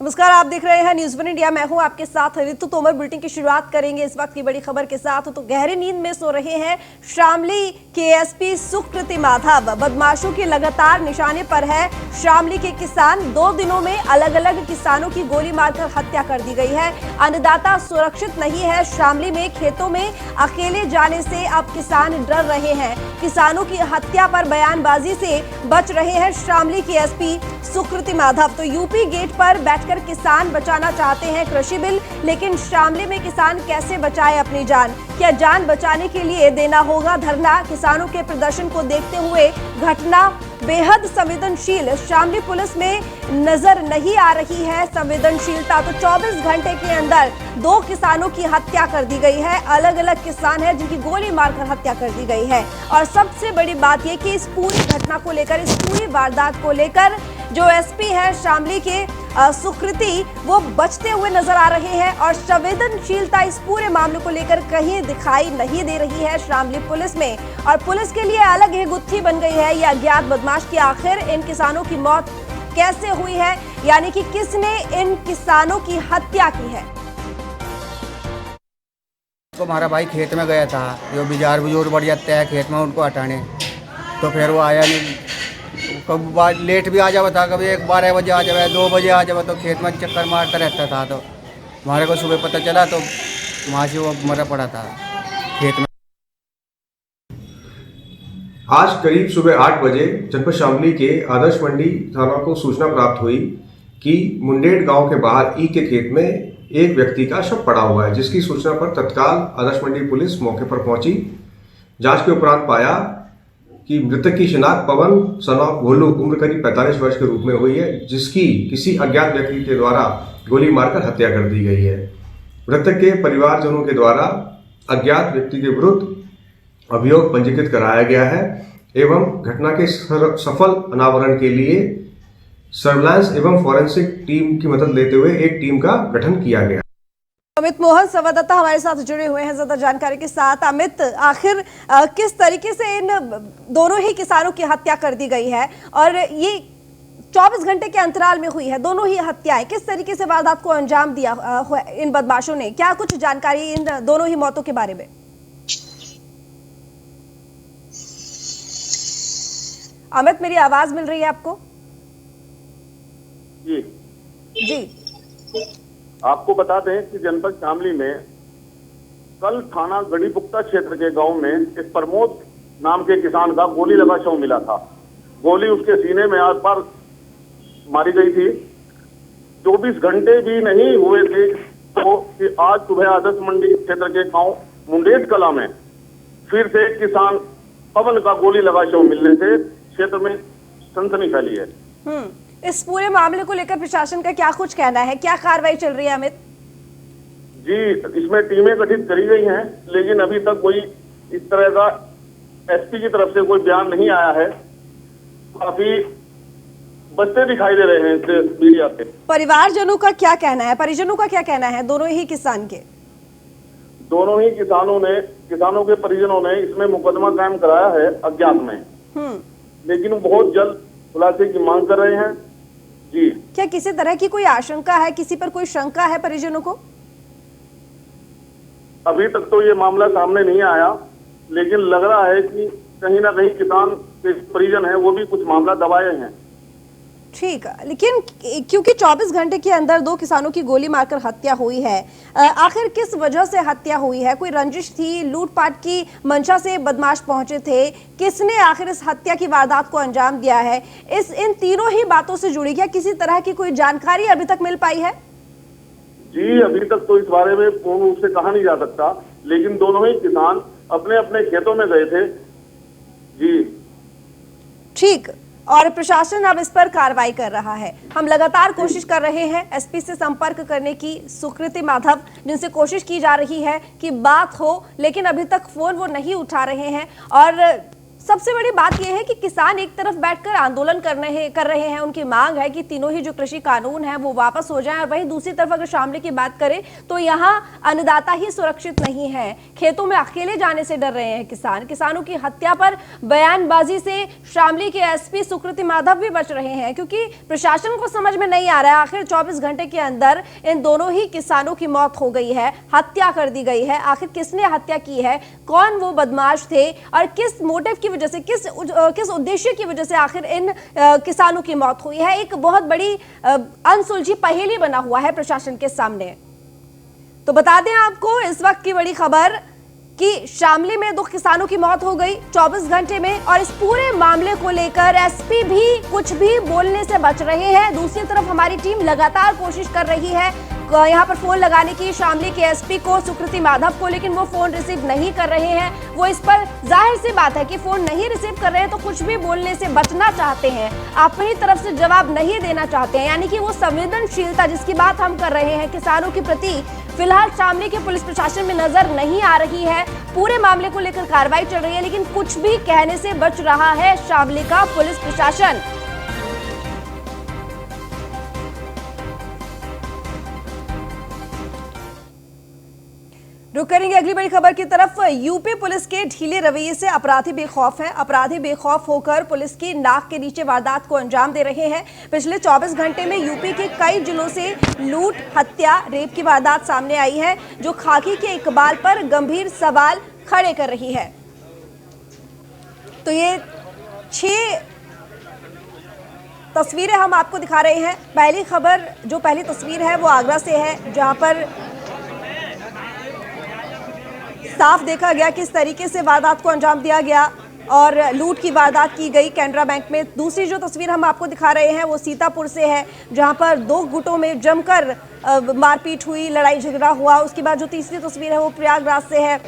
नमस्कार, आप देख रहे हैं न्यूज़ वन इंडिया। मैं हूं आपके साथ ऋतु तोमर। बुलेटिन की शुरुआत करेंगे इस वक्त की बड़ी खबर के साथ। तो गहरी नींद में सो रहे हैं शामली के एसपी सुकृति माधव। बदमाशों के लगातार निशाने पर है शामली के किसान। 2 दिनों में अलग अलग किसानों की गोली मारकर हत्या कर दी गई है। अन्नदाता सुरक्षित नहीं है। शामली में खेतों में अकेले जाने से अब किसान डर रहे हैं। किसानों की हत्या पर बयानबाजी से बच रहे हैं शामली के एसपी सुकृति माधव। तो यूपी गेट पर बैठकर किसान बचाना चाहते हैं कृषि बिल, लेकिन शामली में किसान कैसे बचाए अपनी जान? क्या जान बचाने के लिए देना होगा धरना? किसानों के प्रदर्शन को देखते हुए घटना बेहद संवेदनशील। शामली पुलिस में नजर नहीं आ रही है संवेदनशीलता। तो 24 घंटे के अंदर 2 किसानों की हत्या कर दी गई है। अलग अलग किसान हैं जिनकी गोली मारकर हत्या कर दी गई है। और सबसे बड़ी बात यह कि इस पूरी घटना को लेकर, इस पूरी वारदात को लेकर जो एसपी है शामली के सुकृति, वो बचते हुए नजर आ रहे हैं। और संवेदनशीलता इस पूरे मामले को लेकर कहीं दिखाई नहीं दे रही है शामली पुलिस में। और पुलिस के लिए अलग ही गुत्थी बन गई है ये अज्ञात बदमाश की आखिर इन किसानों की मौत कैसे हुई है, यानी कि किसने इन किसानों की हत्या की है। तो हमारा भाई खेत में गया था, जो बिजार बुजुर्ग बढ़ जाते हैं खेत में उनको हटाने, तो फिर वो आया नहीं। कभी लेट भी आ जावा था, कभी 12 बजे आ जावे, 2 बजे आ जावे, तो खेत में चक्कर मारता रहता था। तो हमारे को सुबह पता चला तो वहाँ से वो मरा पड़ा था खेत में। आज करीब सुबह 8 बजे जनपद शामली के आदर्श मंडी थाना को सूचना प्राप्त हुई कि मुंडेड़ गांव के बाहर ई के खेत में एक व्यक्ति का शव पड़ा हुआ है, जिसकी सूचना पर तत्काल आदर्श मंडी पुलिस मौके पर पहुंची। जांच के उपरांत पाया कि मृतक की शिनाख्त पवन सनॉफ भोलू उम्र करीब 45 वर्ष के रूप में हुई है, जिसकी किसी अज्ञात व्यक्ति के द्वारा गोली मारकर हत्या कर दी गई है। मृतक के परिवारजनों के द्वारा अज्ञात व्यक्ति के विरुद्ध अभियोग पंजीकृत कराया गया है एवं घटना के सफल अनावरण के लिए सर्विलांस एवं फॉरेंसिक टीम की मदद लेते हुए एक टीम का गठन किया गया। अमित मोहन संवाददाता हमारे साथ जुड़े हुए हैं ज्यादा जानकारी के साथ। अमित, आखिर किस तरीके से इन दोनों ही किसानों की हत्या कर दी गई है और ये 24 घंटे के अंतराल में हुई है दोनों ही हत्याएं? किस तरीके से वारदात को अंजाम दिया इन बदमाशों ने? क्या कुछ जानकारी इन दोनों ही मौतों के बारे में? अमित, मेरी आवाज मिल रही है आपको? जी। आपको बता दें कि जनपद शामली में कल थाना गढ़ीपुख्ता क्षेत्र के गांव में एक प्रमोद नाम के किसान का गोली लगा शव मिला था। गोली उसके सीने में आर पार मारी गई थी। 24 घंटे भी नहीं हुए थे तो कि आज सुबह आदर्श मंडी क्षेत्र के गांव मुंडेड़ कला में फिर से एक किसान पवन का गोली लगा शव मिलने से क्षेत्र में सनसनी फैली है। इस पूरे मामले को लेकर प्रशासन का क्या कुछ कहना है? क्या कार्रवाई चल रही है अमित? जी, इसमें टीमें गठित करी गई हैं, लेकिन अभी तक कोई इस तरह का एसपी की तरफ से कोई बयान नहीं आया है। काफी बचते दिखाई दे रहे हैं मीडिया पे। परिवारजनों का क्या कहना है? परिजनों का क्या कहना है दोनों ही किसान के? दोनों ही किसानों के परिजनों ने इसमें मुकदमा कायम कराया है अज्ञात में, लेकिन वो बहुत जल्द खुलासे की मांग कर रहे हैं। जी, क्या किसी तरह की कोई आशंका है, किसी पर कोई शंका है परिजनों को? अभी तक तो ये मामला सामने नहीं आया, लेकिन लग रहा है कि कहीं ना कहीं किसान के परिजन हैं वो भी कुछ मामला दबाए हैं। ठीक है, लेकिन क्योंकि 24 घंटे के अंदर 2 किसानों की गोली मारकर हत्या हुई है, आखिर किस वजह से हत्या हुई है? कोई रंजिश थी? लूटपाट की मंशा से बदमाश पहुंचे थे? किसने आखिर इस हत्या की वारदात को अंजाम दिया है? इन तीनों ही बातों से जुड़ी क्या किसी तरह की कोई जानकारी अभी तक मिल पाई है? जी, अभी तक तो इस बारे में पूर्ण रूप से कहा नहीं जा सकता, लेकिन दोनों ही किसान अपने अपने खेतों में गए थे। जी, ठीक। और प्रशासन अब इस पर कार्रवाई कर रहा है। हम लगातार कोशिश कर रहे हैं एसपी से संपर्क करने की, सुकृति माधव, जिनसे कोशिश की जा रही है कि बात हो, लेकिन अभी तक फोन वो नहीं उठा रहे हैं। और सबसे बड़ी बात यह है कि किसान एक तरफ बैठकर आंदोलन कर रहे हैं, उनकी मांग है कि तीनों ही जो कृषि कानून है वो वापस हो जाएं, और वहीं दूसरी तरफ अगर शामली की बात करें तो यहाँ अन्नदाता ही सुरक्षित नहीं है, खेतों में अकेले जाने से डर रहे हैं किसानों की हत्या पर बयानबाजी से शामली के एसपी सुकृति माधव भी बच रहे हैं, क्योंकि प्रशासन को समझ में नहीं आ रहा है आखिर 24 घंटे के अंदर इन दोनों ही किसानों की मौत हो गई है, हत्या कर दी गई है। आखिर किसने हत्या की है, कौन वो बदमाश थे और किस मोटिव की वजह से, किस उद्देश्य की वजह से आखिर इन किसानों की मौत हुई है, एक बहुत बड़ी अनसुलझी पहेली बना हुआ है प्रशासन के सामने। तो बता दें आपको इस वक्त की बड़ी खबर कि शामली में 2 किसानों की मौत हो गई 24 घंटे में, और इस पूरे मामले को लेकर एसपी भी कुछ भी बोलने से बच रहे हैं। दूसरी तरफ हमारी टीम लगातार कोशिश कर रही है यहाँ पर फोन लगाने की शामली के एसपी को, सुकृति माधव को, लेकिन वो फोन रिसीव नहीं कर रहे हैं। वो इस पर जाहिर सी बात है कि फोन नहीं रिसीव कर रहे हैं तो कुछ भी बोलने से बचना चाहते हैं, अपनी तरफ से जवाब नहीं देना चाहते हैं, यानी कि वो संवेदनशीलता जिसकी बात हम कर रहे हैं किसानों के प्रति फिलहाल शामली के पुलिस प्रशासन में नजर नहीं आ रही है। पूरे मामले को लेकर कार्रवाई चल रही है, लेकिन कुछ भी कहने से बच रहा है शामली का पुलिस प्रशासन। रुक करेंगे अगली बड़ी खबर की तरफ। यूपी पुलिस के ढीले रवैये से अपराधी बेखौफ हैं। अपराधी बेखौफ होकर पुलिस की नाक के नीचे वारदात को अंजाम दे रहे हैं। पिछले 24 घंटे में यूपी के कई जिलों से लूट, हत्या, रेप की वारदात सामने आई है, जो खाकी के इकबाल पर गंभीर सवाल खड़े कर रही है। तो ये 6 तस्वीरें हम आपको दिखा रहे हैं। पहली तस्वीर है वो आगरा से है, जहां पर साफ देखा गया किस तरीके से वारदात को अंजाम दिया गया और लूट की वारदात की गई कैनरा बैंक में। दूसरी जो तस्वीर हम आपको दिखा रहे हैं वो सीतापुर से है, जहां पर 2 गुटों में जमकर मारपीट हुई, लड़ाई झगड़ा हुआ। उसके बाद जो तीसरी तस्वीर है वो प्रयागराज से है,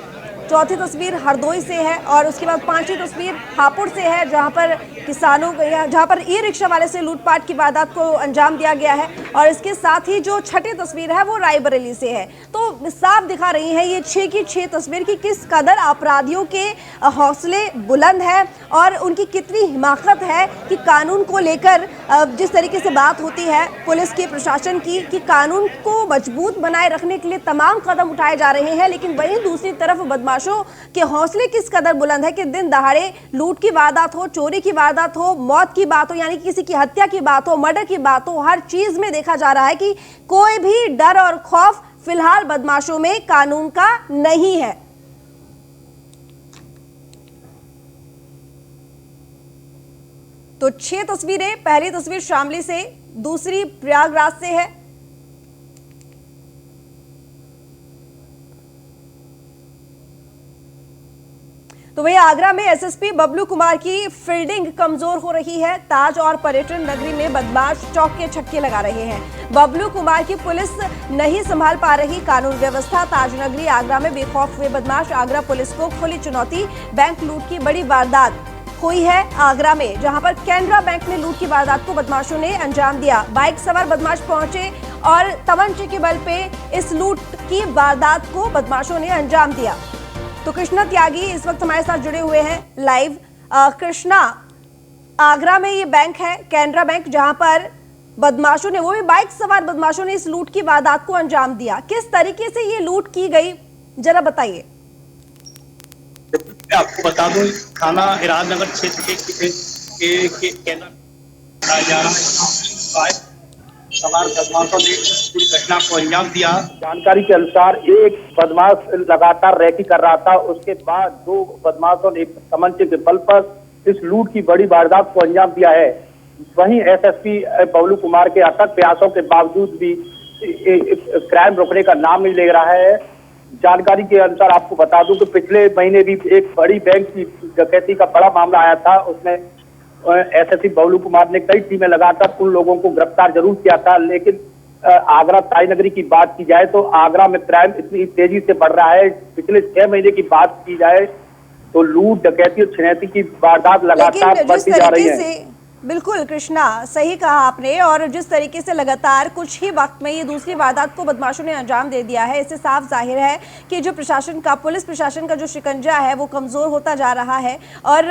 चौथी तस्वीर हरदोई से है, और उसके बाद 5वीं तस्वीर हापुड़ से है, जहां पर जहां पर ई रिक्शा वाले से लूटपाट की वारदात को अंजाम दिया गया है। और इसके साथ ही जो 6ठी तस्वीर है वो रायबरेली से है। तो साफ दिखा रही है ये 6 की 6 तस्वीर की किस कदर अपराधियों के हौसले बुलंद है और उनकी कितनी हिमाकत है कि कानून को लेकर जिस तरीके से बात होती है पुलिस के प्रशासन की कि कानून को मजबूत बनाए रखने के लिए तमाम कदम उठाए जा रहे हैं, लेकिन वहीं दूसरी तरफ बदमाशों के हौसले किस कदर बुलंद है कि दिन दहाड़े लूट की वारदात हो, चोरी की वारदात हो, मौत की बात हो, यानी किसी की हत्या की बात हो, मर्डर की बात हो, हर चीज में देखा जा रहा है कि कोई भी डर और खौफ फिलहाल बदमाशों में कानून का नहीं है। तो 6 तस्वीरें, पहली तस्वीर शामली से, दूसरी प्रयागराज से है, तो वही आगरा में एसएसपी बबलू कुमार की फील्डिंग कमजोर हो रही है। ताज और पर्यटन नगरी में बदमाश चौके छक्के लगा रहे हैं। बबलू कुमार की पुलिस नहीं संभाल पा रही कानून व्यवस्था। ताज नगरी आगरा में बेखौफ हुए बदमाश, आगरा पुलिस को खुली चुनौती। बैंक लूट की बड़ी वारदात हुई है आगरा में, जहां पर कैनरा बैंक में लूट की वारदात को बदमाशों ने अंजाम दिया। बाइक सवार बदमाश पहुंचे और तमंचे के बल पे इस लूट की वारदात को बदमाशों ने अंजाम दिया। तो कृष्णा त्यागी इस वक्त हमारे साथ जुड़े हुए हैं लाइव। कृष्णा, आगरा में ये बैंक है कैनरा बैंक, जहां पर बदमाशों ने, वो भी बाइक सवार बदमाशों ने इस लूट की वारदात को अंजाम दिया। किस तरीके से ये लूट की गई जरा बताइए। आपको बता दूं, थाना हिरानगर क्षेत्र के केंद्र जा रहा है, सवार बदमाशों ने पूरी घटना को अंजाम दिया। जानकारी के अनुसार एक बदमाश लगातार रैकी कर रहा था, उसके बाद 2 बदमाशों ने तमंचे के बल पर इस लूट की बड़ी वारदात को अंजाम दिया है। वहीं एसएसपी बबलू कुमार के अथक प्रयासों के बावजूद भी क्राइम रोकने का नाम नहीं ले रहा है। जानकारी के अनुसार आपको बता दूं कि पिछले महीने भी एक बड़ी बैंक की डकैती का बड़ा मामला आया था, उसमें एसएसपी बबलू कुमार ने कई टीमें लगाकर उन लोगों को गिरफ्तार जरूर किया था। लेकिन आगरा ताजनगरी की बात की जाए तो आगरा में क्राइम इतनी तेजी से बढ़ रहा है। पिछले 6 महीने की बात की जाए तो लूट, डकैती और छिनैती की वारदात लगातार बढ़ती जा रही है। बिल्कुल कृष्णा, सही कहा आपने। और जिस तरीके से लगातार कुछ ही वक्त में ये दूसरी वारदात को बदमाशों ने अंजाम दे दिया है, इससे साफ जाहिर है कि जो प्रशासन का, पुलिस प्रशासन का जो शिकंजा है वो कमजोर होता जा रहा है। और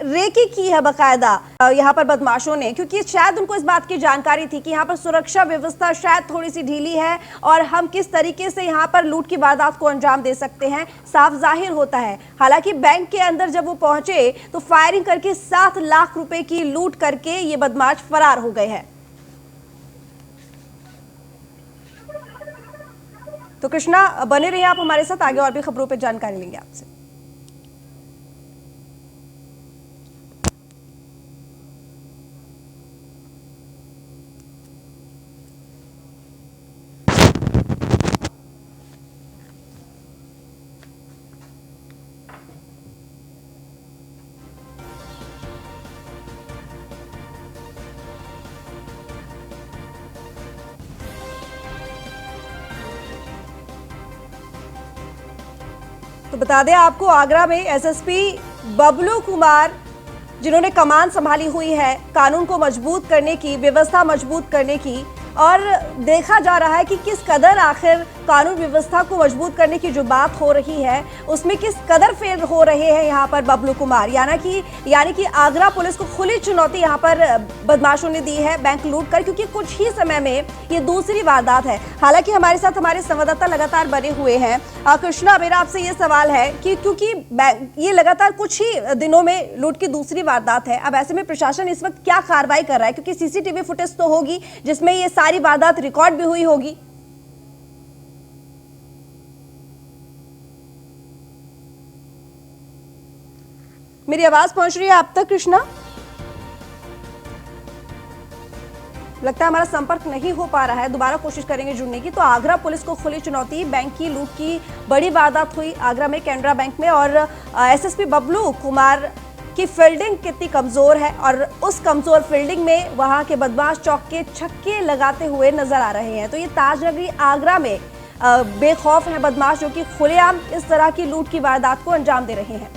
रेकी की है बाकायदा यहाँ पर बदमाशों ने, क्योंकि शायद उनको इस बात की जानकारी थी कि यहाँ पर सुरक्षा व्यवस्था शायद थोड़ी सी ढीली है और हम किस तरीके से यहाँ पर लूट की वारदात को अंजाम दे सकते हैं, साफ जाहिर होता है। हालांकि बैंक के अंदर जब वो पहुंचे तो फायरिंग करके 7 लाख रुपए की लूट करके ये बदमाश फरार हो गए हैं। तो कृष्णा, बने रहिए आप हमारे साथ, आगे और भी खबरों पर जानकारी लेंगे आपसे। तो बता दें आपको, आगरा में एसएसपी बबलू कुमार, जिन्होंने कमान संभाली हुई है कानून को मजबूत करने की, व्यवस्था मजबूत करने की, और देखा जा रहा है कि किस कदर आखिर कानून व्यवस्था को मजबूत करने की जो बात हो रही है उसमें किस कदर फेल हो रहे हैं यहाँ पर बबलू कुमार। यानी कि आगरा पुलिस को खुली चुनौती यहाँ पर बदमाशों ने दी है बैंक लूट कर, क्योंकि कुछ ही समय में ये दूसरी वारदात है। हालांकि हमारे साथ हमारे संवाददाता लगातार बने हुए हैं। कृष्णा, मेरा आपसे ये सवाल है कि क्योंकि ये लगातार कुछ ही दिनों में लूट की दूसरी वारदात है, अब ऐसे में प्रशासन इस वक्त क्या कार्रवाई कर रहा है? क्योंकि सीसीटीवी फुटेज तो होगी जिसमें ये सारी वारदात रिकॉर्ड भी हुई होगी। मेरी आवाज पहुंच रही है आप तक कृष्णा? लगता है हमारा संपर्क नहीं हो पा रहा है, दोबारा कोशिश करेंगे जुड़ने की। तो आगरा पुलिस को खुली चुनौती, बैंक की लूट की बड़ी वारदात हुई आगरा में, कैनरा बैंक में, और एसएसपी बबलू कुमार की फील्डिंग कितनी कमजोर है और उस कमजोर फील्डिंग में वहां के बदमाश चौक के छक्के लगाते हुए नजर आ रहे हैं। तो ये ताजनगरी आगरा में बेखौफ है बदमाश, जो कि खुलेआम इस तरह की लूट की वारदात को अंजाम दे रहे हैं।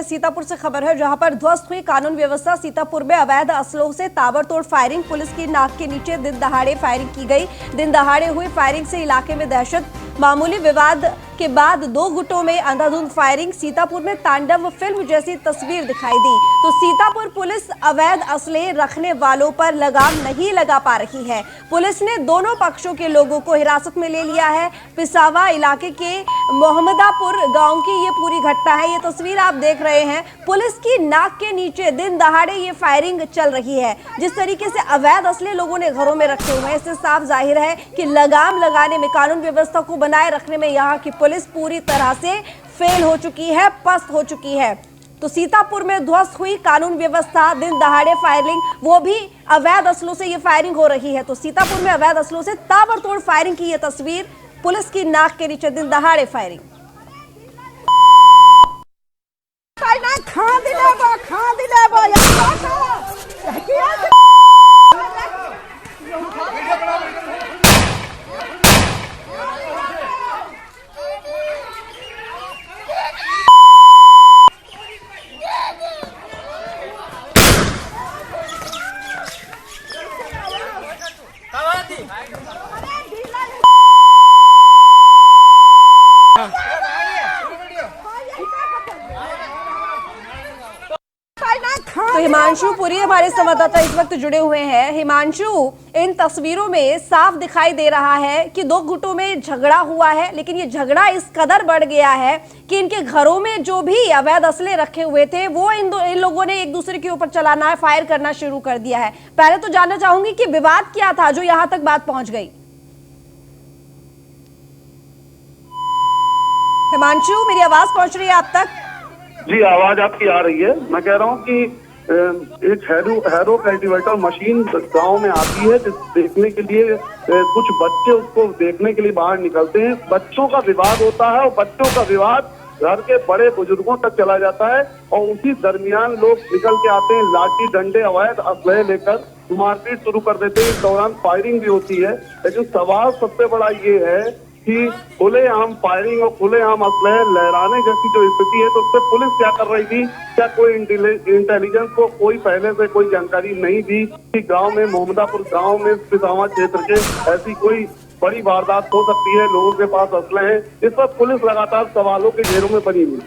सीतापुर से खबर है, जहां पर ध्वस्त हुई कानून व्यवस्था। सीतापुर में अवैध असलों से ताबड़तोड़ फायरिंग, पुलिस की नाक के नीचे दिन दहाड़े फायरिंग की गई। दिन दहाड़े हुई फायरिंग से इलाके में दहशत। मामूली विवाद के बाद 2 गुटों में अंधाधुंध फायरिंग। सीतापुर में तांडव फिल्म जैसी तस्वीर दिखाई दी। तो सीतापुर पुलिस अवैध असले रखने वालों पर लगाम नहीं लगा पा रही है। पुलिस ने दोनों पक्षों के लोगों को हिरासत में ले लिया है। पिसावा इलाके के मोहम्मदापुर गांव की ये पूरी घटना है। ये तस्वीर आप देख रहे हैं, पुलिस की नाक के नीचे दिन दहाड़े ये फायरिंग चल रही है। जिस तरीके से अवैध असले लोगों ने घरों में रखे हुए हैं, इससे साफ जाहिर है कि लगाम लगाने में, कानून व्यवस्था को बनाए रखने में यहाँ की पुलिस पूरी तरह से फेल हो चुकी है, पस्त हो चुकी है। तो सीतापुर में ध्वस्त हुई कानून व्यवस्था, दिन दहाड़े फायरिंग, वो भी अवैध असलों से ये फायरिंग हो रही है। तो सीतापुर में अवैध असलों से ताबड़तोड़ फायरिंग की ये तस्वीर, पुलिस की नाक के नीचे दिन दहाड़े फायरिंग। तो हिमांशु पुरी हमारे संवाददाता इस वक्त जुड़े हुए हैं। हिमांशु, इन तस्वीरों में साफ दिखाई दे रहा है कि 2 गुटों में झगड़ा हुआ है, लेकिन ये झगड़ा इस कदर बढ़ गया है कि इनके घरों में जो भी अवैध असले रखे हुए थे वो इन लोगों ने एक दूसरे के ऊपर चलाना है, फायर करना शुरू कर दिया है। पहले तो जानना चाहूंगी कि विवाद क्या था जो यहां तक बात पहुंच गई। हिमांशु, मेरी आवाज पहुंच रही है आप तक? जी, आवाज आपकी आ रही है। मैं कह रहा हूँ कि एक हैरो कल्टीवेटर मशीन गांव में आती है, देखने के लिए कुछ बच्चे उसको देखने के लिए बाहर निकलते हैं। बच्चों का विवाद होता है और बच्चों का विवाद घर के बड़े बुजुर्गों तक चला जाता है और उसी दरमियान लोग निकल के आते हैं, लाठी डंडे अवैध असलहे लेकर मारपीट शुरू कर देते हैं। इस दौरान फायरिंग भी होती है। लेकिन सवाल सबसे बड़ा ये है कि खुलेआम फायरिंग और खुलेआम असलहे लहराने जैसी जो स्थिति है, तो उससे पुलिस क्या कर रही थी? क्या कोई इंटेलिजेंस को कोई पहले से कोई जानकारी नहीं थी कि गांव में, मोहम्मदापुर गांव में, पिसावा क्षेत्र के ऐसी कोई बड़ी वारदात हो सकती है, लोगों के पास असले हैं? इस पर पुलिस लगातार सवालों के घेरों में बनी हुई।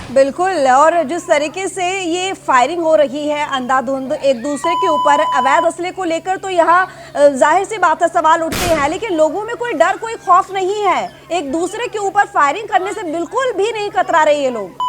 बिल्कुल, और जिस तरीके से ये फायरिंग हो रही है अंधाधुंध एक दूसरे के ऊपर अवैध असले को लेकर, तो यहाँ जाहिर सी बात है सवाल उठते हैं, लेकिन लोगों में कोई डर, कोई खौफ नहीं है। एक दूसरे के ऊपर फायरिंग करने से बिल्कुल भी नहीं कतरा रहे ये लोग।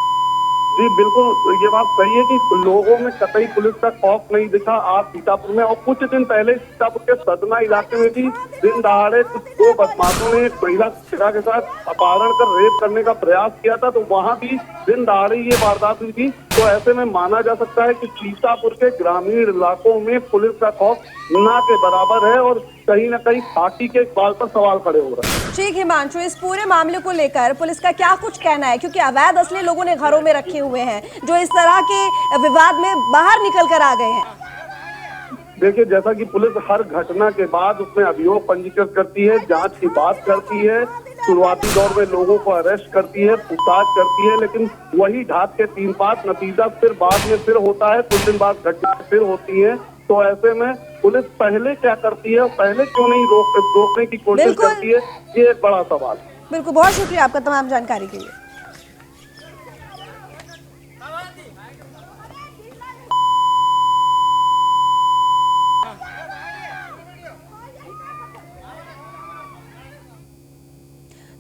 जी बिल्कुल, ये बात सही है कि लोगों में कतई पुलिस का खौफ नहीं दिखा आज सीतापुर में। और कुछ दिन पहले सीतापुर के सतना इलाके में भी दिन दहाड़े कुछ दो बदमाशों ने एक महिला के साथ अपहरण कर रेप करने का प्रयास किया था, तो वहां भी दिन दहाड़े ये वारदात हुई थी। तो ऐसे में माना जा सकता है कि सीतापुर के ग्रामीण इलाकों में पुलिस का खौफ ना के बराबर है और कहीं ना कहीं पार्टी के इकबाल पर सवाल खड़े हो रहे हैं। ठीक हिमांशु, इस पूरे मामले को लेकर पुलिस का क्या कुछ कहना है? क्योंकि अवैध असले लोगों ने घरों में रखे हुए हैं जो इस तरह के विवाद में बाहर निकल कर आ गए हैं। देखिए, जैसा कि पुलिस हर घटना के बाद उसमें अभियोग पंजीकृत करती है, जांच की बात करती है, शुरुआती दौर में लोगों को अरेस्ट करती है, पूछताछ करती है, लेकिन वही ढाक के 3-5 नतीजा फिर बाद में फिर होता है, कुछ दिन बाद घटना फिर होती है। तो ऐसे में पुलिस पहले क्या करती है, पहले क्यों नहीं रोकने की कोशिश करती है, ये एक बड़ा सवाल। बिल्कुल, बहुत शुक्रिया आपका तमाम जानकारी के लिए।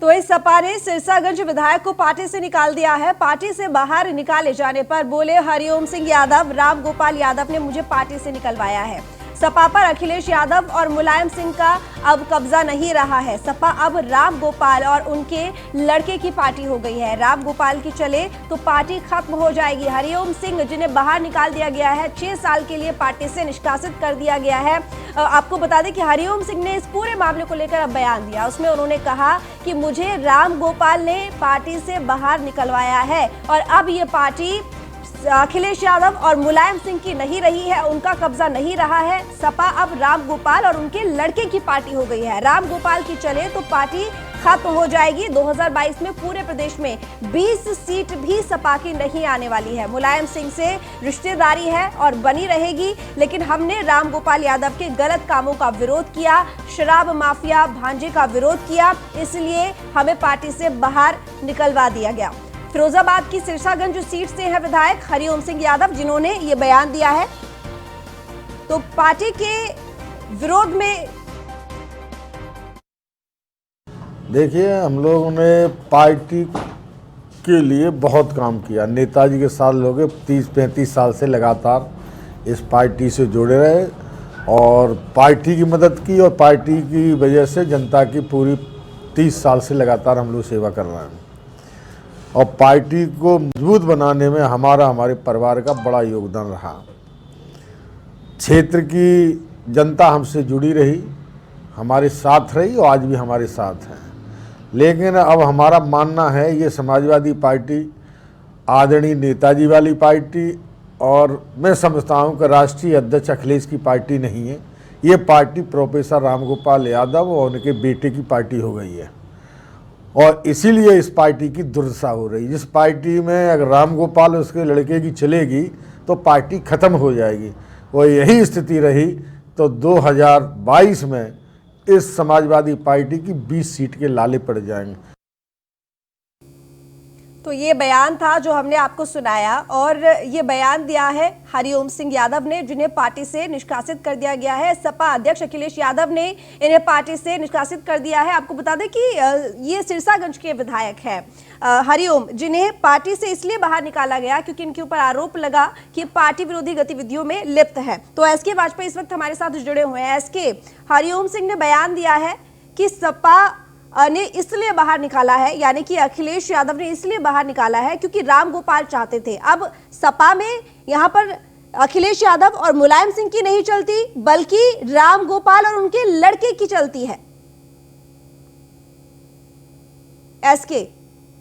तो इस सपा ने सिरसागंज विधायक को पार्टी से निकाल दिया है। पार्टी से बाहर निकाले जाने पर बोले हरिओम सिंह यादव, राम गोपाल यादव ने मुझे पार्टी से निकलवाया है। सपा पर अखिलेश यादव और मुलायम सिंह का अब कब्जा नहीं रहा है। सपा अब राम गोपाल और उनके लड़के की पार्टी हो गई है। राम गोपाल की चले तो पार्टी खत्म हो जाएगी। हरिओम सिंह जिन्हें बाहर निकाल दिया गया है, 6 साल के लिए पार्टी से निष्कासित कर दिया गया है। आपको बता दें कि हरिओम सिंह ने इस पूरे मामले को लेकर अब बयान दिया। उसमें उन्होंने कहा कि मुझे राम गोपाल ने पार्टी से बाहर निकलवाया है और अब ये पार्टी अखिलेश यादव और मुलायम सिंह की नहीं रही है, उनका कब्जा नहीं रहा है। सपा अब राम गोपाल और उनके लड़के की पार्टी हो गई है। राम गोपाल की चले तो पार्टी खत्म हो जाएगी। 2022 में पूरे प्रदेश में 20 सीट भी सपा की नहीं आने वाली है। मुलायम सिंह से रिश्तेदारी है और बनी रहेगी, लेकिन हमने राम गोपाल यादव के गलत कामों का विरोध किया, शराब माफिया भांजे का विरोध किया, इसलिए हमें पार्टी से बाहर निकलवा दिया गया। फिरोजाबाद की सिरसागंज सीट से है विधायक हरिओम सिंह यादव, जिन्होंने ये बयान दिया है। तो पार्टी के विरोध में देखिए, हम लोगों ने पार्टी के लिए बहुत काम किया। नेताजी के साथ लोग 30-35 साल से लगातार इस पार्टी से जुड़े रहे और पार्टी की मदद की और पार्टी की वजह से जनता की पूरी 30 साल से लगातार हम लोग सेवा कर रहे हैं। और पार्टी को मजबूत बनाने में हमारे परिवार का बड़ा योगदान रहा। क्षेत्र की जनता हमसे जुड़ी रही, हमारे साथ रही और आज भी हमारे साथ है। लेकिन अब हमारा मानना है ये समाजवादी पार्टी आदरणीय नेताजी वाली पार्टी और मैं समझता हूँ कि राष्ट्रीय अध्यक्ष अखिलेश की पार्टी नहीं है। ये पार्टी प्रोफेसर राम गोपाल यादव और उनके बेटे की पार्टी हो गई है और इसीलिए इस पार्टी की दुर्दशा हो रही है। जिस पार्टी में अगर राम गोपाल उसके लड़के की चलेगी तो पार्टी ख़त्म हो जाएगी और यही स्थिति रही तो 2022 में इस समाजवादी पार्टी की 20 सीट के लाले पड़ जाएंगे। तो ये बयान था जो हमने आपको सुनाया और ये बयान दिया है हरिओम सिंह यादव ने, जिन्हें पार्टी से निष्कासित कर दिया गया है। सपा अध्यक्ष अखिलेश यादव ने इन्हें पार्टी से निष्कासित कर दिया है। आपको बता दें कि ये सिरसागंज के विधायक हैं हरिओम, जिन्हें पार्टी से इसलिए बाहर निकाला गया क्योंकि इनके ऊपर आरोप लगा कि पार्टी विरोधी गतिविधियों में लिप्त है। तो एसके वाजपेयी इस वक्त हमारे साथ जुड़े हुए हैं। एसके, हरिओम सिंह ने बयान दिया है कि सपा ने इसलिए बाहर निकाला है, यानी कि अखिलेश यादव ने इसलिए बाहर निकाला है क्योंकि राम गोपाल चाहते थे। अब सपा में यहाँ पर अखिलेश यादव और मुलायम सिंह की नहीं चलती, बल्कि राम गोपाल और उनके लड़के की चलती है। एसके,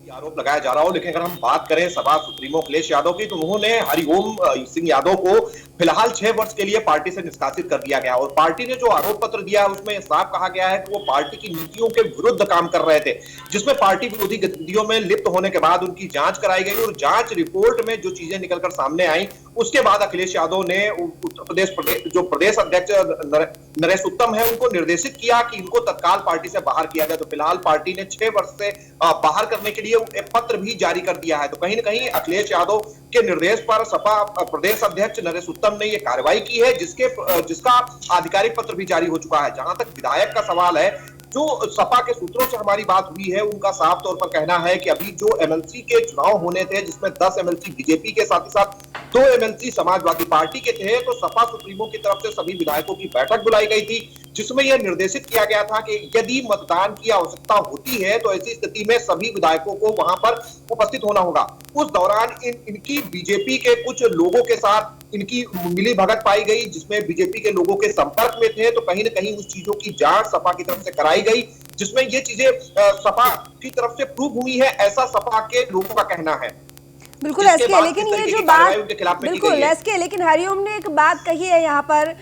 आरोप लगाया जा रहा हो, लेकिन अगर हम बात करें सपा सुप्रीमो अखिलेश यादव की, तो उन्होंने हरिओम सिंह यादव को फिलहाल 6 वर्ष के लिए पार्टी से निष्कासित कर दिया गया और पार्टी ने जो आरोप पत्र दिया है उसमें साफ कहा गया है कि वो पार्टी की नीतियों के विरुद्ध काम कर रहे थे, जिसमें पार्टी विरोधी गतिविधियों में लिप्त होने के बाद उनकी जांच कराई गई और जांच रिपोर्ट में जो चीजें निकलकर सामने आई उसके बाद अखिलेश यादव ने उत्तर प्रदेश जो प्रदेश अध्यक्ष नरेश उत्तम है उनको निर्देशित किया कि इनको तत्काल पार्टी से बाहर किया जाए। तो फिलहाल पार्टी ने 6 वर्ष से बाहर करने के लिए एक पत्र भी जारी कर दिया है। तो कहीं ना कहीं अखिलेश यादव के निर्देश पर सपा प्रदेश अध्यक्ष नरेश उत्तम ने यह कार्रवाई की है, जिसका आधिकारिक पत्र भी जारी हो चुका है। जहां तक विधायक का सवाल है, जो सपा के सूत्रों से हमारी बात हुई है उनका साफ तौर पर कहना है कि अभी जो एमएलसी के चुनाव होने थे, जिसमें 10 एमएलसी बीजेपी के साथ ही साथ 2 एमएलसी समाजवादी पार्टी के थे, तो सपा सुप्रीमो की तरफ से सभी विधायकों की बैठक बुलाई गई थी, जिसमें यह निर्देशित किया गया था कि यदि मतदान की आवश्यकता होती है तो ऐसी स्थिति में सभी विधायकों को वहां पर उपस्थित होना होगा। उस दौरान इनकी बीजेपी के कुछ लोगों के साथ इनकी मिली भगत पाई गई, जिसमें बीजेपी के लोगों के संपर्क में थे। तो कहीं ना कहीं उस चीजों की जांच सपा की तरफ से कराई गई, जिसमें ये चीजें सपा की तरफ से प्रूव हुई है, ऐसा सपा के लोगों का कहना है। बिल्कुल एसके, लेकिन ये जो बात बिल्कुल एसके, लेकिन हरिओम ने एक बात कही है यहाँ पर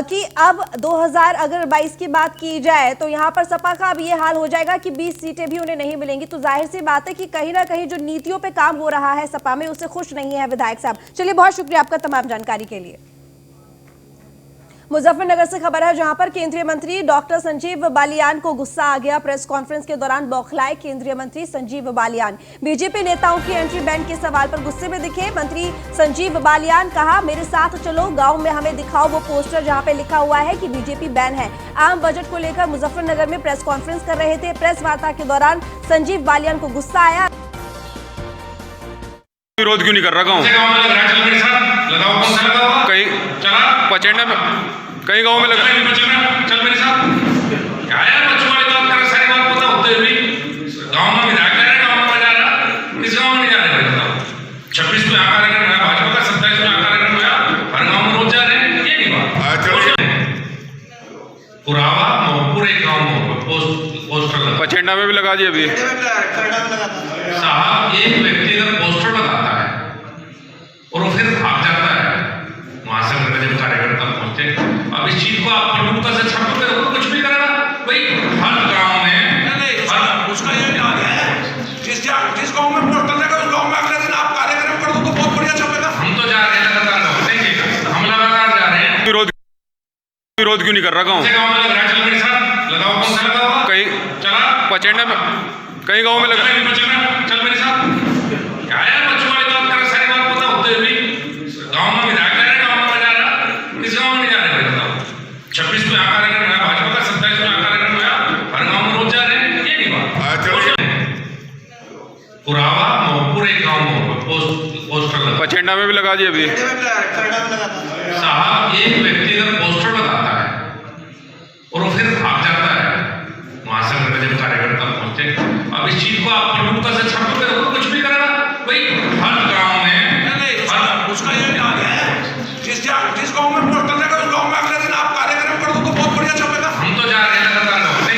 कि अब 2022 की बात की जाए तो यहाँ पर सपा का अब ये हाल हो जाएगा कि 20 सीटें भी उन्हें नहीं मिलेंगी। तो जाहिर सी बात है कि कहीं ना कहीं जो नीतियों पे काम हो रहा है सपा में उससे खुश नहीं है विधायक साहब। चलिए, बहुत शुक्रिया आपका तमाम जानकारी के लिए। मुजफ्फरनगर से खबर है जहां पर केंद्रीय मंत्री डॉक्टर संजीव बालियान को गुस्सा आ गया। प्रेस कॉन्फ्रेंस के दौरान बौखलाए केंद्रीय मंत्री संजीव बालियान। बीजेपी नेताओं की एंट्री बैन के सवाल पर गुस्से में दिखे मंत्री संजीव बालियान। कहा, मेरे साथ चलो, गांव में हमें दिखाओ वो पोस्टर जहां पे लिखा हुआ है कि बीजेपी बैन है। आम बजट को लेकर मुजफ्फरनगर में प्रेस कॉन्फ्रेंस कर रहे थे। प्रेस वार्ता के दौरान संजीव बालियान को गुस्सा आया। विरोध क्यों नहीं कर रहा गाँव कहीं पचेंडा में, कई गाँव में लगा चल मेरे साथ क्या यार बच्चों वाली बात कर, सारी बात पता होते हुए गाँव में विधायक जा रहे, गाँव में जा रहा, किस गाँव में नहीं जा रहे बताओ। 26 में आकार हुआ भाजपा का, 27 में आकार हुआ, हर गाँव में रोज जा रहे हैं, ये नहीं बात। पुरावा पूरे गाँव में पोस्टर पचेंडा में भी लगा दिया अभी साहब। एक व्यक्ति अगर पोस्टर लगाता है और वो फिर भाग जाता है, महासंघ में जब कार्यकर्ता पहुंचते, अब इस चीज को आप प्रमुखता से छापोगे तो कुछ भी करेगा भाई। हर गांव में उसका ये ध्यान है, जिस गांव में पोस्टर लगा उस गांव में अगले दिन आप कार्यक्रम कर दो तो बहुत बढ़िया छपेगा। हम तो जा रहे हैं लगातार, हम लगातार जा रहे हैं। विरोध क्यों नहीं कर रहा गाँव में लग रहा है, चल मेरे साथ लगाओ, कौन सा लगा हुआ कहीं चला पचेंडा में, कई गाँव में लगा, चल मेरे साथ क्या यार बच्चों वाली बात कर, सारी बात पता होते हुए गाँव में विधायक जा रहे, गाँव में जा रहा, किस गाँव में नहीं जा रहे बताओ। 26 में आकार हुआ भाजपा का, 27 में आकार हुआ, हर गाँव में रोज जा रहे हैं, ये नहीं बात। पुरावा पूरे गाँव में पोस्टर पचेंडा में भी लगा दिया अभी साहब। एक व्यक्ति अगर पोस्टर लगाता है और वो फिर भाग जाता है, महासंघ में जब कार्यकर्ता पहुंचते, अब इस चीज को आप प्रमुखता से छापोगे तो कुछ भी करेगा भाई। हर गांव में उसका ये ध्यान है, जिस गांव में पोस्टर लगा उस गांव में अगले दिन आप कार्यक्रम कर दो तो बहुत बढ़िया छपेगा। हम तो जा रहे हैं लगातार।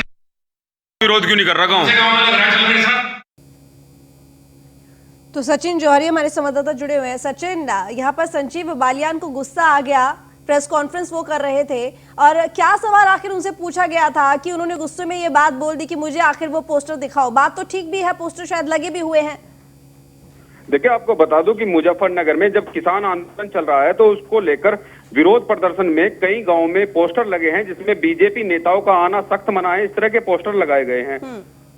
विरोध क्यों नहीं कर रहा गाँव में लग रहा है, चल मेरे साथ। तो सचिन जौहरी हमारे संवाददाता जुड़े हुए हैं। सचिन, यहाँ पर संजीव बालियान को गुस्सा आ गया, प्रेस कॉन्फ्रेंस वो कर रहे थे, और क्या सवाल आखिर उनसे पूछा गया था कि उन्होंने गुस्से में ये बात बोल दी कि मुझे आखिर वो पोस्टर दिखाओ। बात तो ठीक भी है, पोस्टर शायद लगे भी हुए हैं। देखिए, आपको बता दूं कि मुजफ्फरनगर में जब किसान आंदोलन चल रहा है तो उसको लेकर विरोध प्रदर्शन में कई गाँव में पोस्टर लगे हैं, जिसमें बीजेपी नेताओं का आना सख्त मना है। इस तरह के पोस्टर लगाए गए हैं।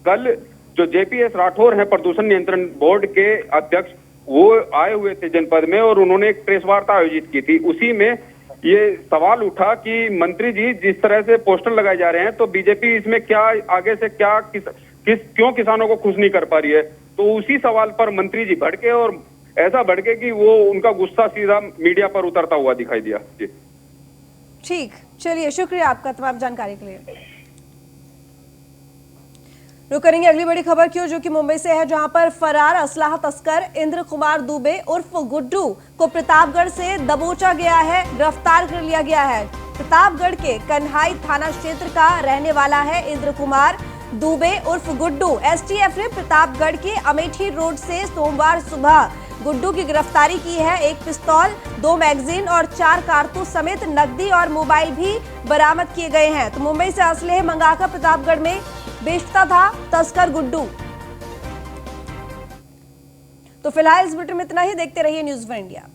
कल जो जेपीएस राठौर है, प्रदूषण नियंत्रण बोर्ड के अध्यक्ष, वो आए हुए थे जनपद में और उन्होंने एक प्रेस वार्ता आयोजित की थी। उसी में ये सवाल उठा कि मंत्री जी जिस तरह से पोस्टर लगाए जा रहे हैं तो बीजेपी इसमें क्या आगे से क्या क्यों किसानों को खुश नहीं कर पा रही है। तो उसी सवाल पर मंत्री जी भड़के और ऐसा भड़के कि वो उनका गुस्सा सीधा मीडिया पर उतरता हुआ दिखाई दिया। जी ठीक, चलिए, शुक्रिया आपका तमाम जानकारी के लिए। रुक करेंगे अगली बड़ी खबर की ओर, जो कि मुंबई से है, जहां पर फरार असलाह तस्कर इंद्र कुमार दुबे उर्फ गुड्डू को प्रतापगढ़ से दबोचा गया है, गिरफ्तार कर लिया गया है। प्रतापगढ़ के कन्हाई थाना क्षेत्र का रहने वाला है इंद्र कुमार। दुबे उर्फ गुड्डू। एसटीएफ ने प्रतापगढ़ के अमेठी रोड से सोमवार सुबह गुड्डू की गिरफ्तारी की है। एक पिस्तौल, 2 मैगजीन और 4 कारतूस समेत नकदी और मोबाइल भी बरामद किए गए हैं। तो मुंबई से असलहे मंगाकर प्रतापगढ़ में बेचता था तस्कर गुड्डू। तो फिलहाल इस बुलेटिन में इतना ही। देखते रहिए न्यूज़ 1 इंडिया।